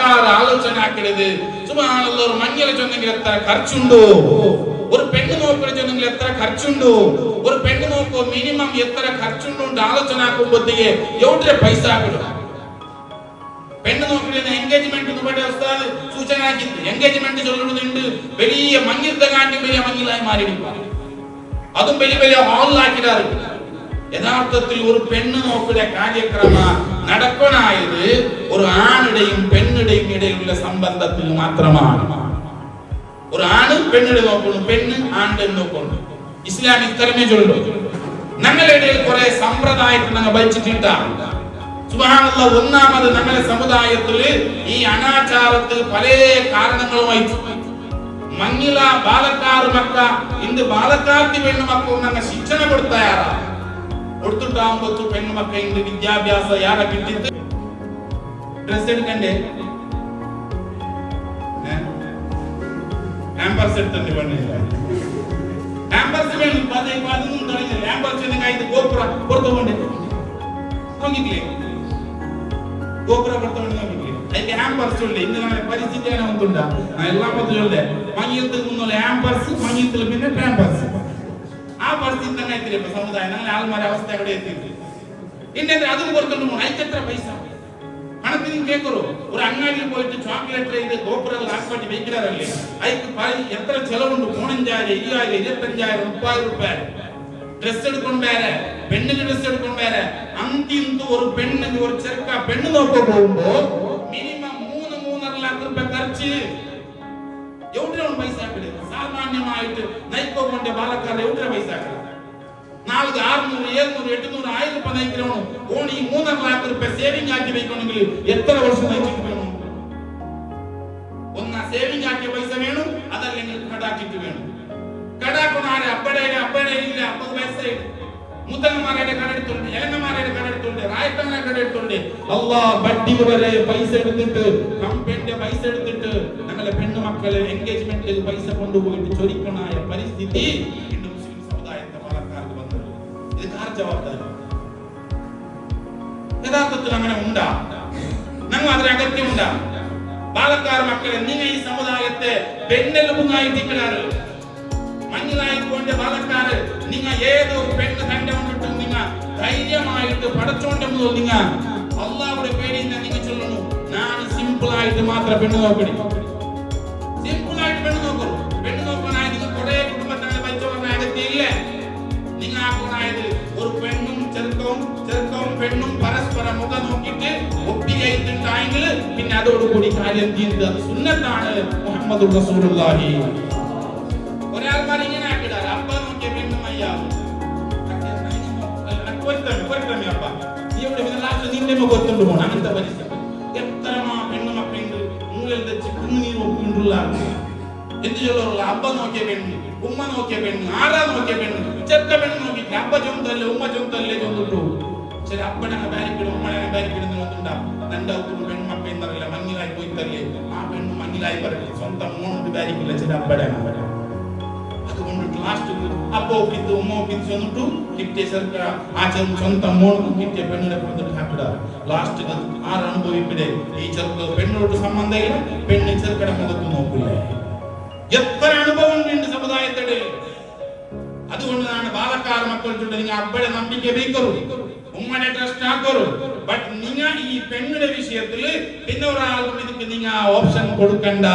ബാലക്കാർ ആലോചന ആക്കരുത്. സുബ്ഹാനല്ലാഹ്, ഒരു മഞ്ഞളെ ചൊന്നെങ്കിൽ എത്ര ഖർച്ചുണ്ടോ, ഒരു പെണ്ണ് നോക്കിനെ ചൊന്നെങ്കിൽ എത്ര ഖർച്ചുണ്ടോ, ഒരു പെണ്ണ് നോക്കോ മിനിമം എത്ര ഖർച്ചുണ്ടോ ആലോചന ആക്കുമ്പോഴത്തേക്ക് എവിടെ പൈസ ആക്കിടും. പെണ്ണ് നോക്കിയിട്ട് എൻഗേജ്മെന്റ് ഉസ്താദ് സൂചന ആക്കിയിട്ട് എൻഗേജ്മെന്റ് ചൊല്ലുന്നുണ്ട്. വലിയ മഞ്ഞിലത്തെ കാട്ടി വലിയ മഞ്ഞിലായി മാറിയിരിക്കും. അതും വലിയ വലിയ ഹാളിലാക്കിടാറ്. യഥാർത്ഥത്തിൽ ഒരു പെണ്ണ് നോക്കിയ കാര്യക്രമ നടക്കണായത് ഒരു ആണിടെയും പെണ്ണിടെയും ഇടയിലുള്ള സംബന്ധത്തിൽ മാത്രമാണ്. ഒരു ആണ് പെണ്ണിടെ നോക്കുന്നു, പെണ്ണ് ആണിടെ നോക്കുന്നു. ഇസ്ലാം ഇത്തരമേ ചൊല്ലു. ഞങ്ങളുടെ ഇടയിൽ കുറെ സമ്പ്രദായത്തിൽ ഞങ്ങൾ വലിച്ചിട്ടാണ്. സുബ്ഹാനല്ലാഹ്, ഒന്നാമത് ഞങ്ങളുടെ സമുദായത്തിൽ ഈ അനാചാരത്തിൽ പല കാരണങ്ങളുമായി മങ്ങില ബാലക്കാർ മക്ക ഇന്ന് ബാലക്കാർക്ക് പെണ്ണുമക്കും ഞങ്ങൾ ശിക്ഷണ കൊടുത്തയാറാ കൊടുത്തിട്ടാകുമ്പോ പെണ്ണുമക്ക ഇന്ന് വിദ്യാഭ്യാസ യാറെ കിട്ടിയിട്ട് ഡ്രസ് എടുക്കണ്ടേ, ഹാമ്പർസ് എടുത്തണ്ട് പെണ്ണില്ല. ഹാമ്പർസ് വേണം, അതൊന്നും തുടങ്ങില്ല. ഹാമ്പർസ് കഴിഞ്ഞ് ഗോപുര പുറത്തു കൊണ്ട് നോക്കിയില്ലേ, ഗോപുര പുറത്തു കൊണ്ട് നോക്കിയില്ലേ. അതിന്റെ ഹാമ്പർസ് ഉണ്ട്. ഇന്ന് നമ്മളെ പരിസ്ഥിതി ഒന്നുണ്ടാ എല്ലാ പദ്ധതികളുടെ മങ്ങിയത്തിൽ നിന്നുള്ള ഹാമ്പർസ്, മങ്ങിയത്തിൽ പിന്നെ പാമ്പേഴ്സ്. ആ പരിസ്ഥിതി തന്നെ എത്തില്ല ഇപ്പൊ സമുദായം. ഞങ്ങളുടെ ആൾമാരുടെ അവസ്ഥ എവിടെ എത്തിയിട്ട് പിന്നെ അതും പുറത്തോണ്ട് പോകണം. അതിക്കെത്ര പൈസ പണത്തിന് കേൾക്കറോ? ഒരു അങ്ങാടിയിൽ പോയിട്ട് ചോക്ലേറ്റ് ഇത് ഗോപുരങ്ങൾ ആസ്പാട്ടി വെക്കാറല്ലേ, അതിന് എത്ര ചെലവുണ്ട്? 3000, 2000, 25,000, 30,000 രൂപ ഡ്രസ് എടുക്കൊണ്ടേരെ, പെണ്ണിന് ഡ്രസ് എടുക്കൊണ്ടേരെ. അന്തിന്ത് ഒരു പെണ്ണിന് ഒരു ചെറുക്ക പെണ്ണ് നോക്കാൻ പോകുമ്പോ മിനിമം 3-3.5 ലക്ഷം രൂപ ఖర్చు. എവിടെയാണ് പൈസ ആക്കിയത്? സാമാന്യമായിട്ട് നയിക്കോന്റെ പാലക്കാട് എവിടെ പൈസ ആക്കിയത്? 400, 600, 700, 800, 1000 രൂപ നയിക്കണോ? ഓണി 3.5 ലക്ഷം രൂപ സേവിംഗ് ആക്കി വെക്കണമെങ്കിൽ എത്ര വർഷം നയിച്ചിട്ട് വേണം? ഒന്നാ സേവിംഗ് ആക്കിയ പൈസ വേണം, അതല്ലെങ്കിൽ കടാക്കിട്ട് വേണം. കടാക്കുന്നാരെ അപ്പടേ ഇല്ല 50 പൈസ മുത്തങ്ങന്മാരുടെ കടെടുത്തുണ്ട്, ഏലന്മാരുടെ കടെടുത്തുണ്ട്, റായത്തങ്ങളുടെ കടെടുത്തുണ്ട്. അല്ലാഹ് ബഡ്ഡി വരെ പൈസ എടുത്തിട്ട്, കമ്പനിയുടെ പൈസ എടുത്തിട്ട് ഞങ്ങളുടെ പെണ്ണുമക്കളെ എൻഗേജ്മെന്റിൽ പൈസ കൊണ്ടുപോയിട്ട് ചൊരിക്കണായ പരിസ്ഥിതി ഇന്ന് മുസ്ലിം സമുദായത്തെ പാലക്കാർക്ക് വന്നത്. ഇത് ആർ ജവാബ്ദാരി? യഥാർത്ഥത്തിൽ അങ്ങനെ ഉണ്ടാ? ഞങ്ങൾ അതിന് അകത്യമുണ്ടാ? പാലക്കാർ മക്കളെ, നിങ്ങൾ ഈ സമുദായത്തെ പെണ്ണെലുമുങ്ങായിട്ടിരിക്കാറ് മഞ്ഞിലായിക്കൊണ്ട് പാലക്കാര് നിങ്ങൾ ഏതോ പെണ്ണ് കണ്ടുകൊണ്ടിട്ടും നിങ്ങൾ ധൈര്യമായിട്ട് പടച്ചോണ്ടെന്ന് നിങ്ങൾ അള്ളാഹുടെ പേരിൽ നിങ്ങൾ ചൊല്ലുന്നു. ഞാൻ സിമ്പിൾ ആയിട്ട് മാത്രം പെണ്ണ് നോക്കണേ, സിമ്പിൾ ആയിട്ട് പെണ്ണ് നോക്കൂ. പെണ്ണ് നോക്കാനായി നിങ്ങൾ കുറെ കുടുംബത്തിനെ പഠിച്ചവരുടെ അകത്തില്ലേ? നിങ്ങൾ ആക്കുന്നായത് ഒരു പെണ്ണും ചെറുക്കവും പെണ്ണും പരസ്പരം മുഖം നോക്കിയിട്ട് ഒപ്പികയിട്ടുണ്ടായെങ്കിൽ പിന്നെ അതോടുകൂടി കാര്യം തീരുന്നത്. അത് സുന്നത്താണ് മുഹമ്മദ് റസൂലുള്ളാഹി. ഒരാൾമാർ ഇങ്ങനെ ആക്കിടാറ്, അപ്പ നോക്കിയ പെണ്ണും അയ്യാവും അപ്പ നീ ഇവിടെ നിന്റെ മുഖത്തോണ്ട് പോകണം. അങ്ങനത്തെ പരിസ്ഥിതി എത്രമാ പെണ്ണുമക്കളുണ്ട്. മൂലൽ തെച്ച് കുഞ്ഞുനീർ ഒപ്പിണ്ടുള്ള എന്ത് ചൊല്ലുള്ള അപ്പ നോക്കിയ പെണ്ണ്, ഉമ്മ നോക്കിയ പെണ്ണ്, ആരാ നോക്കിയ പെണ്ണ്, ചെറുക്ക പെണ്ണ് നോക്കിയിട്ട് അപ്പ ചൊന്തല്ലേ ഉമ്മ ചൊന്തല്ലേ ചൊന്നിട്ടു. ശരി, അപ്പനെ ബാരിക്കിടും ഉമ്മനെ ബാരിക്കിടുന്നുണ്ടാവും. രണ്ടാമത്തും പെൺമക്ക എന്നറിയില്ല, മഞ്ഞിലായി പോയി തല്ലേ. ആ പെണ്ണ് മഞ്ഞിലായി പറയും, സ്വന്തം മോണോട്ട് ബാരിക്കില്ല, ചില അപ്പടെ അതുകൊണ്ട് ലാസ്റ്റ് അപ്പോ ഒപ്പിത്ത് ഉമ്മ ഒപ്പിച്ച് ചെന്നിട്ടു കിട്ടിയ ചെറുക്ക ആ സ്വന്തം മോണും കിട്ടിയ പെണ്ണിനെ കൊടുത്തിട്ട് ഹാപ്പിടാറ്. ലാസ്റ്റ് ആറ് അനുഭവിപ്പിടെ ഈ ചെറുക്ക് പെണ്ണോട്ട് സംബന്ധമില്ല, പെണ്ണ് ചെറുക്കടെ മുഖത്ത് നോക്കില്ലേ. എത്ര അനുഭവം ഉണ്ട് സമുദായത്തിടെ. അതുകൊണ്ടാണ് പാലക്കാർ മക്കൾ നിങ്ങൾ അപ്പടെ നമ്പിക്ക വെക്കറു, ഉമ്മനെ ട്രസ്റ്റ് ആക്കറു. ബട്ട് നിങ്ങൾ ഈ പെണ്ണിന്റെ വിഷയത്തിൽ പിന്നെ ഒരാൾക്കും ഇതിക്ക് നിങ്ങൾ ഓപ്ഷൻ കൊടുക്കണ്ട.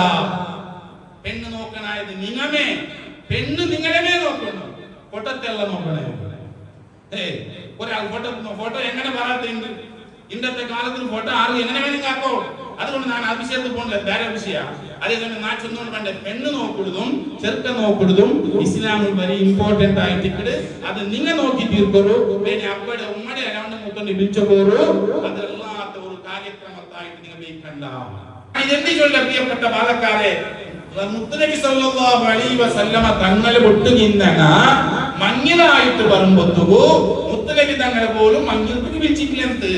പെണ്ണ് നോക്കണായത് നിങ്ങമേ, പെണ്ണ് നിങ്ങളെ നോക്കണം, പൊട്ടത്തെല്ലാം നോക്കണേ. ഒരാൾ ഫോട്ടോ എങ്ങനെ പറയാത്തുണ്ട്? ഇന്നത്തെ കാലത്തിൽ ഫോട്ടോ ആരും എങ്ങനെ വേണമെങ്കിൽ ആക്കോ. അതുകൊണ്ട് ഞാൻ ആ വിഷയത്തിൽ പോകണില്ല, വേറെ വിഷയ. അതേസമയം ഞാൻ ചൊന്നുകൊണ്ട് വേണ്ട പെണ്ണ് നോക്കുന്നതും ചെറുക്ക നോക്കുന്നതും ഇസ്ലാമിൽ വരെ ഇമ്പോർട്ടന്റ് ആയിട്ട് അത് നിങ്ങൾ നോക്കി തീർക്കറു. പിന്നെ അപ്പടെ ഉമ്മടെ അല്ലാണ്ട് മുത്തോണ്ട് വിളിച്ചോറു. അതല്ലാത്ത ഒരു കാര്യക്രമത്തായിട്ട് നിങ്ങൾ വെക്കണ്ട. ഇതെന്ത് ചൊല്ല പ്രിയപ്പെട്ട പാലക്കാരെ, മുത്തുനബി സല്ലല്ലാഹു അലൈഹി വസല്ലമ തങ്ങളെ ഒട്ടുകിന്നന മഞ്ഞിലായിട്ട് വരുമ്പോഴത്തേക്കു മുത്തുനബി തങ്ങളെ പോലും മഞ്ഞിലേക്ക് വിളിച്ചിട്ടില്ലെന്ത്.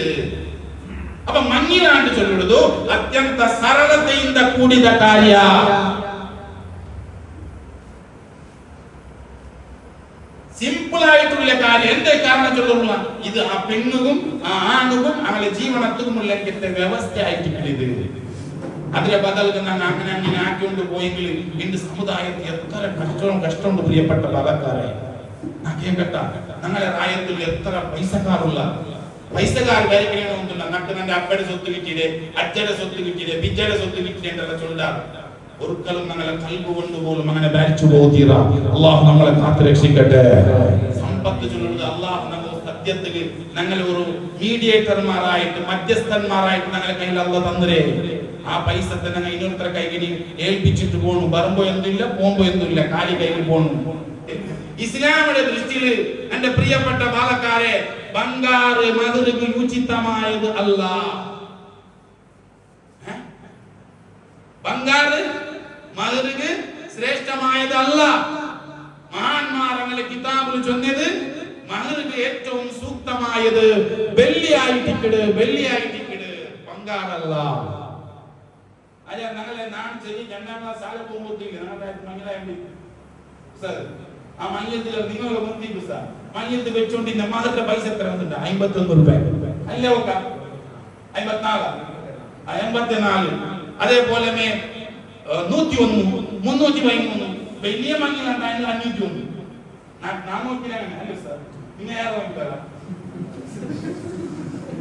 അപ്പൊ മഞ്ഞിലാണ്ട് ചൊല്ലുന്നത് അത്യന്ത സരളತೆಯಿಂದ ಕೂಡಿದ ಕಾರ್ಯ. സിമ്പിൾ ആയിട്ടുള്ള കാര്യം. എന്തേ കാരണം ചൊല്ലുന്ന ഇത് ആ പെണ്ണുകും ആ ആണുകും അവരുടെ ജീവനത്തുകുമുള്ള വ്യവസ്ഥ ആയിട്ടില്ല. ഇത് അതിലെ ബദൽക്ക് ഞാൻ അങ്ങനെ അങ്ങനെ ആക്കിക്കൊണ്ട് പോയെങ്കിൽ എന്റെ സമുദായത്തിൽ എത്ര കഷ്ടമുണ്ട് പ്രിയപ്പെട്ട ബാലക്കാരെ. ഞാൻ കേൾക്കട്ട, ഞങ്ങളെ റായത്തിൽ എത്ര പൈസക്കാരുള്ള പൈസക്കാർ കാര്യങ്ങളൊന്നുമില്ല. നക്ക് നിന്റെ അപ്പയുടെ സ്വത്ത് കിട്ടിയില്ലേ, അച്ഛയുടെ സ്വത്ത് കിട്ടിയില്ലേ, ബിജ്ജയുടെ സ്വത്ത് കിട്ടിയില്ലേ എന്നുള്ള ചൊല്ലാറ് ഒരിക്കലും ഞങ്ങളെ കൽബ് കൊണ്ടുപോലും അങ്ങനെ ഭരിച്ചു പോകീറ. അള്ളാഹു നമ്മളെ കാത്തു രക്ഷിക്കട്ടെ. സമ്പത്ത് ചൊല്ലുന്നത് അള്ളാഹു നമ്മൾ സത്യത്തിൽ ഞങ്ങളെ ഒരു മീഡിയേറ്റർമാരായിട്ട് മധ്യസ്ഥന്മാരായിട്ട് ഞങ്ങളെ കയ്യിൽ അള്ളാഹ് തന്നരേ. ആ പൈസ തന്നെ ഇന്നൊരുത്തര കൈകിനി ഏൽപ്പിച്ചിട്ട് പോണു. വരുമ്പോ എന്തില്ല, പോകുമ്പോ എന്തില്ല, കാലി കയ്യിൽ പോണു. ഇസ്ലാമിന്റെ ദൃഷ്ടിയിൽ എന്റെ പ്രിയപ്പെട്ട ബാലക്കാരെ, ബംഗാറ് മധുരക്ക് ഉചിതമായത് അല്ല. ബംഗാറ് മധുരക്ക് ശ്രേഷ്ഠമായത് അല്ല. മഹാന്മാർ അങ്ങനെ കിതാബിൽ ചൊന്നത് മഹർക്ക് ഏറ്റവും സൂക്തമായത് വെള്ളിയായിട്ടിക്കട്, വെള്ളിയായിട്ടിക്കട്, ബംഗാറല്ല. അല്ല ഞങ്ങളെ നാൻ ശരി 2ാം ക്ലാസ് ആളെ പോകുമ്പോഴത്തേക്ക് ഞങ്ങളുടെ മംഗലായി സാർ ആ മഞ്ഞത്തിൽ നിങ്ങളെ മുന്തിക്ക് സാർ മഞ്ഞത്ത് വെച്ചോണ്ട് മഹരുടെ പൈസ എത്ര വന്നിട്ടുണ്ട്? 51 രൂപ അല്ലേ? ഒക്കെ 54, 84, അതേപോലെ 101, 313. വലിയ മഞ്ഞിലുണ്ടായിരുന്നു 501. ഞാൻ നോക്കിയാണ് അല്ലേ സാർ, നിങ്ങൾ ഏറെ നോക്കിത്തരാ.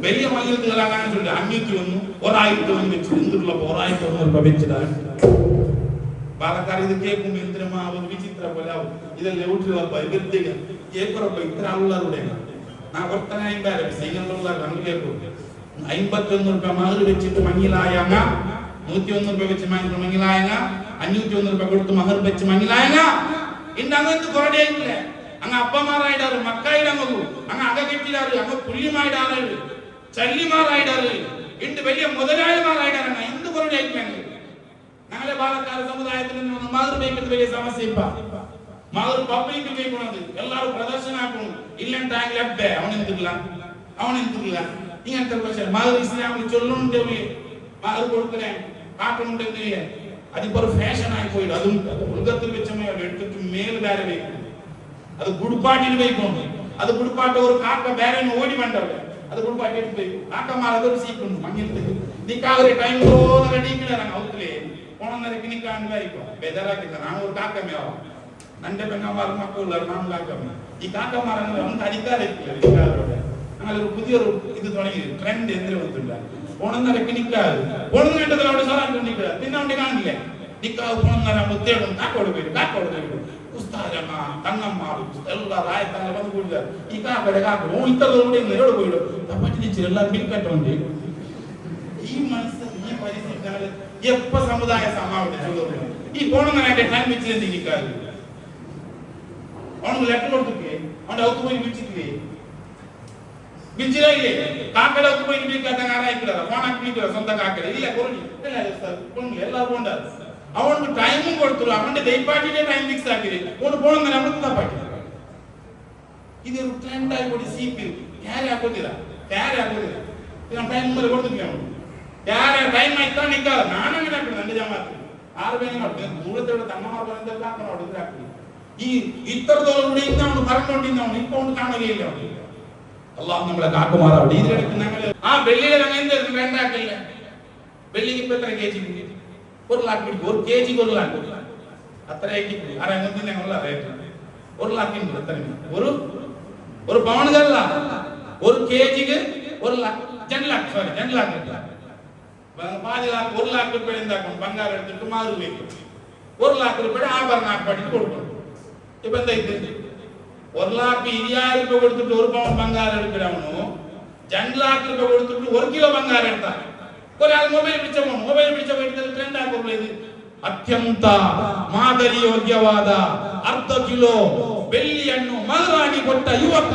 വലിയ മഞ്ഞത്തിൽ 501, 1001 വെച്ചു. എന്തുള്ള 1001 രൂപ വെച്ചിട്ടാണ് പാലക്കാർ. ഇത് കേൾക്കുമ്പോ ഇന്ദ്രമാവും വിചിത്ര പോലാവും. ഇതെല്ലാം ഇത്ര ആളുകളുടെ ഞാൻ ഒട്ടനായി കേൾക്കും. 51 രൂപ മഹർ വെച്ചിട്ട് മങ്ങിലായങ്ങ, 101 രൂപ വെച്ച് മങ്ങിലായങ്ങ, 501 രൂപ കൊടുത്ത് മഹർ വെച്ച് മങ്ങിലായങ്ങ. ഇന്ന് അങ്ങനത്തെ കുറേ ഇല്ലേ? അങ്ങ് അപ്പമാരായിടാറ്, മക്കായിടങ്ങു, അങ്ങ് അക കെട്ടിടാറ്, അങ്ങ് പുല്യമായിടാറ്, ചല്ലിമാരായിടാറ്, ഇണ്ട് വലിയ മുതലാളിമാരായിടാറ്. എന്ത് കുറേ ആയിട്ടില്ല ഞങ്ങളെ പാലക്കാട് സമുദായത്തിൽ നിന്ന് മഹർ വയ്ക്കുന്നത് വലിയ സമസ്യ. മഹർ പബ്ലിക് വയ്ക്കുന്നത് എല്ലാവരും പ്രദർശനാക്കുന്നു. ഇല്ലെങ്കിൽ അവനെന്തില്ല ഇങ്ങനത്തെ പ്രശ്നം. മഹർ ഇസ്ലാമിൽ ചൊല്ലുന്നുണ്ട്, മഹർ കൊടുക്കണേ കാട്ടുന്നുണ്ടെന്നില്ല. അതിപ്പോ ഒരു ഫാഷൻ ആയി പോയിട്ട് അതും മൃഗത്തിൽ വെച്ച എടുത്തിട്ട് മേൽ വേറെ വയ്ക്കുന്നു. അത് ഗുഡ്പാട്ടിൽ വയ്ക്കുന്നു. അത് ഗുഡ്പാട്ട് ഒരു കാക്ക വേറെ ഓടി വേണ്ടവരെ അത് ഗുഡ്പാട്ടി എടുത്ത് വയ്ക്കും. കാക്കമാർ അതൊരു സീക്കുന്നു മഞ്ഞത്തിൽ നിക്കാവരെ ടൈം റെഡിക്കിടാറാണ് ഔത്തിലേ പോണെന്നരക്ക് നിൽക്കാൻ വയ്ക്കും. ബേജാറാക്കില്ല. നാം ഒരു കാക്കമ്മയാവും. നന്റെ പെങ്ങന്മാർ മക്കളുള്ള നാം കാക്കമ്മ. ഈ കാക്കമാർ നമുക്ക് അടിക്കാറില്ല. ഞങ്ങളൊരു പുതിയൊരു ഇത് തുടങ്ങി ട്രെൻഡ് എന്തിനു വന്നിട്ടില്ല. പോണെന്നരക്ക് നിൽക്കാറ് പോണെന്ന് വേണ്ടത് അവിടെ സാധാരണ നിൽക്കുക. പിന്നെ അവിടെ കാണില്ലേ നിക്കാവ് പോണെന്നര മുത്തേടും കാക്കോട് പോയിട്ട് ഉസ്താദമ്മ തങ്ങന്മാർ എല്ലാ റായത്തങ്ങൾ വന്നു കൂടില്ല. ഈ കാക്കയുടെ കാക്ക ഇത്തരത്തോടെ എവിടെ പോയിടും പറ്റിച്ച് എല്ലാവരും മിൽക്കട്ടുണ്ട്. ഈ മനസ്സിൽ ഈ പരിസ്ഥിതി എപ്പ സമുദായ സമാവട്ടെ ഈ പോണെന്നെ ടൈം വെച്ചിട്ട് നിൽക്കാറ്. അവന് ലെറ്റർ കൊടുത്തിട്ടേ അവന്റെ ഔത്ത് പോയി വിളിച്ചിട്ടേ വിളിച്ചില്ലേ കാക്കയുടെ ഔത്ത് പോയി വിളിക്കാത്ത ആരായിക്കില്ല ഫോണാക്കില്ല സ്വന്തം കാക്കട ഇല്ല കുറഞ്ഞു എല്ലാവരും ഉണ്ടാകും. അവർക്ക് ടൈമും കൊടുത്തു. അവന്റെ ദൈപ്പാട്ടിന്റെ ടൈം ഫിക്സ് ആക്കി ഒന്ന് പോകണം അവർക്ക് തപ്പാട്ടി. ഇതൊരു ട്രെൻഡായി കൂടി സീപ്പ് ക്യാരാക്കുന്നില്ല ടൈം കൊടുത്തിട്ടാണ് ടൈം ആയിട്ടാ നിൽക്കാറ്. ഞാനങ്ങനെ ആക്കണം. എന്റെ ജമാഅത്ത് 6 പേരെ ദൂരത്തോടെ തങ്ങന്മാർ പറഞ്ഞാക്കണം. ഈ ഇത്രത്തോളം കൂടി ഇന്നാണ് പറഞ്ഞുകൊണ്ടിരുന്നവണ് ഇപ്പൊ കൊണ്ട് കാണുകയില്ല. അള്ളാഹു നമ്മളെ കാക്കുമാറാവട്ടെ. ഇതിലെടുത്ത് ഞങ്ങൾ ആ വെള്ളിയുടെ എന്തെങ്കിലും വേണ്ടാക്കില്ല. വെള്ളിക്ക് ഇപ്പൊ എത്ര കേജി? 1 लाख പിടിക്കും. 1 കേജിക്ക് 1 लाख അത്രയ്ക്ക് ആരെങ്കിലും ഞങ്ങൾ റേറ്റ് 1 लाख എത്ര ഒരു പൗണ്ടല്ല 1 കേജിക്ക് 1 लाख 10 लाख സോറി 10 लाख 5 लाख 1 लाख രൂപ എന്താക്കും? ബംഗാർ എടുത്തിട്ട് മാറി വയ്ക്കും. 1 लाख രൂപയുടെ ആഭരണം ആപ്പാടിക്ക് കൊടുക്കും. ഇപ്പൊ എന്താ ഇത് 1 लाख 20,000 രൂപ കൊടുത്തിട്ട് 1 പൗണ്ട് ബംഗാർ എടുക്കണമോ? 2 लाख രൂപ കൊടുത്തിട്ട് 1 കിലോ ബംഗാർ എടുത്താൽ ഒരാൾ മൊബൈൽ പിടിച്ച വീട്ടിൽ ട്രെൻഡ് ആക്കുള്ളത് ಅತ್ಯಂತ ಮಾದರಿಯೋಗ್ಯವಾದ ಅರ್ಧ ಕಿಲೋ ಬೆಳ್ಳಿಯನ್ನು ಮಹರಾಗಿ ಕೊಟ್ಟ ಯುವಕ.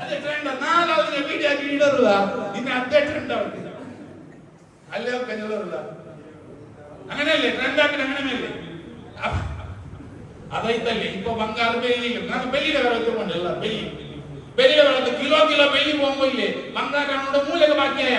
ಅದೇ ಟ್ರೆಂಡ್ ನಾಲ್ಕು ವಿಡಿಯೋ ಆಗಿ ಇಡೋಲ್ಲ. ಇನ್ನು ಅದೇ ಟ್ರೆಂಡ್ ಆಗುತ್ತೆ ಅಲ್ಲೇ ಕನ್ನಡಲ್ಲ അങ്ങനെയല്ലേ ട്രെൻഡ് ആക്കി അങ്ങനെ മേലെ അതൈത്തല്ലേ ഇപ്പൊ ബംഗാൾ ಬೆಳ್ಳಿ ನಾನು ಬೆಳ್ಳಿയുടെ വില വെക്കുന്നുണ്ടല്ല ಬೆಳ್ಳಿയുടെ വില കിലോ വെള്ളി പോകുമ്പോ ഇല്ലേ ബംഗാൾ മൂലക ബാക്കിയായ